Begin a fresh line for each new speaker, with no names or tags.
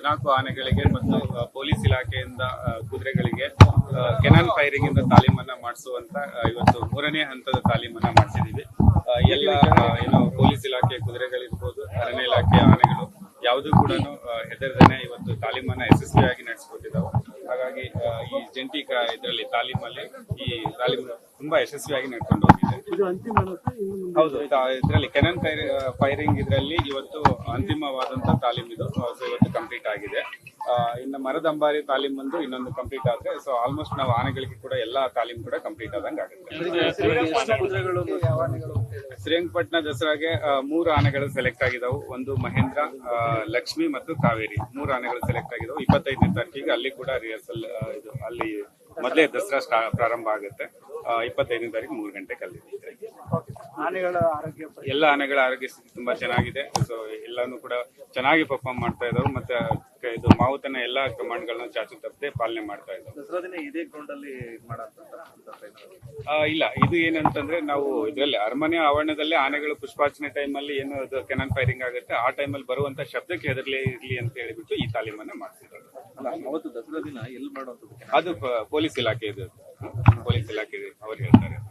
14 ಆನೆಗಳಿಗೆ ಮತ್ತು ಪೊಲೀಸ್ ಇಲಾಖೆಯಿಂದ ಕುದುರೆಗಳಿಗೆ ಕೆನಾನ್ ಫೈರಿಂಗ್ ಇಂದ ತಾಲೀಮನ್ನ ಮಾಡಿಸುವಂತ ಇವತ್ತು 3ನೇ ಹಂತದ ತಾಲೀಮನ್ನ ಮಾಡಿಸಿದೀವಿ. ಎಲ್ಲ ಏನು ಪೊಲೀಸ್ ಇಲಾಖೆ ಕುದುರೆಗಳಿರ್ಬೋದು, ಅರಣ್ಯ ಇಲಾಖೆ ಆನೆಗಳು ಯಾವುದೂ ಕೂಡ ಹೆದರದೇನೆ ಇವತ್ತು ತಾಲೀಮನ್ನ ಯಶಸ್ವಿಯಾಗಿ ನಡೆಸಿಕೊಟ್ಟಿದ್ದಾವೆ. ಹಾಗಾಗಿ ಈ ಜಂಟಿ ಇದರಲ್ಲಿ ತಾಲೀಮಲ್ಲಿ ಈ ತಾಲೀಮು ತುಂಬಾ ಯಶಸ್ವಿಯಾಗಿ ನಡ್ಕೊಂಡು ಹೋಗಿದೆ. ಹೌದು, ಇದರಲ್ಲಿ ಕೆನಾನ್ ಫೈರಿಂಗ್ ಇದರಲ್ಲಿ ಇವತ್ತು ಅಂತಿಮವಾದಂತ ತಾಲೀಮ್ ಇದು. ಸೊ ಇವತ್ತು ಕಂಪ್ಲೀಟ್ ಆಗಿದೆ. ಇನ್ನು ಮರದ ಅಂಬಾರಿ ತಾಲೀಮ್ ಬಂದು ಇನ್ನೊಂದು ಕಂಪ್ಲೀಟ್ ಆದ್ರೆ ಸೊ ಆಲ್ಮೋಸ್ಟ್ ನಾವು ಆನೆಗಳಿಗೆ ಕೂಡ ಎಲ್ಲಾ ತಾಲೀಮ್ ಕೂಡ ಕಂಪ್ಲೀಟ್ ಆದಂಗೆ ಆಗುತ್ತೆ. ಶ್ರೀರಂಗಪಟ್ಟಣ ದಸರಾಗೆ 3 ಆನೆಗಳು ಸೆಲೆಕ್ಟ್ ಆಗಿದಾವು. ಒಂದು ಮಹೇಂದ್ರ, ಲಕ್ಷ್ಮಿ ಮತ್ತು ಕಾವೇರಿ 3 ಆನೆಗಳು ಸೆಲೆಕ್ಟ್ ಆಗಿದಾವು. 25ನೇ ತಾರೀಕಿಗೆ ಅಲ್ಲಿ ಕೂಡ ರಿಹರ್ಸಲ್ ಇದು ಅಲ್ಲಿ ಮೊದಲೇ ದಸರಾ ಪ್ರಾರಂಭ ಆಗುತ್ತೆ. 25ನೇ ತಾರೀಕು 3 ಗಂಟೆಗೆ ಅಲ್ಲಿ ಎಲ್ಲ ಆನೆಗಳ ಆರೋಗ್ಯ ಸ್ಥಿತಿ ತುಂಬಾ ಚೆನ್ನಾಗಿದೆ. ಸೊ ಎಲ್ಲಾನು ಕೂಡ ಚೆನ್ನಾಗಿ ಪರ್ಫಾರ್ಮ್ ಮಾಡ್ತಾ ಇದಾವೆ. ಮತ್ತೆ ಇದು ಮಾವುತನ ಎಲ್ಲಾ ಕಮಾಂಡ್ಗಳನ್ನ ಚಾಚು ತಪ್ಪದೆ ಪಾಲನೆ ಮಾಡ್ತಾ ಇದ್ದಾವೆ.
ಇದೇ ಗ್ರೌಂಡ್ ಅಲ್ಲಿ
ಇಲ್ಲ, ಇದು ಏನಂತಂದ್ರೆ ನಾವು ಇದರಲ್ಲಿ ಅರಮನೆ ಆವರಣದಲ್ಲಿ ಆನೆಗಳು ಪುಷ್ಪಾರ್ಚನೆ ಟೈಮ್ ಅಲ್ಲಿ ಏನು ಕೆನಾನ್ ಫೈರಿಂಗ್ ಆಗುತ್ತೆ ಆ ಟೈಮಲ್ಲಿ ಬರುವಂತ ಶಬ್ದಕ್ಕೆ ಹೆದರ್ಲಿ ಇರ್ಲಿ ಅಂತ ಹೇಳಿಬಿಟ್ಟು ಈ ತಾಲೀಮನ್ನ ಮಾಡ್ತಿದ್ದಾರೆ.
ಅವತ್ತು ದಸರಾ ದಿನ ಎಲ್ಲಿ ಮಾಡುವಂತದ್ದು?
ಅದು ಪೊಲೀಸ್ ಇಲಾಖೆ ಇದು, ಪೊಲೀಸ್ ಇಲಾಖೆ ಅವ್ರು ಹೇಳ್ತಾರೆ.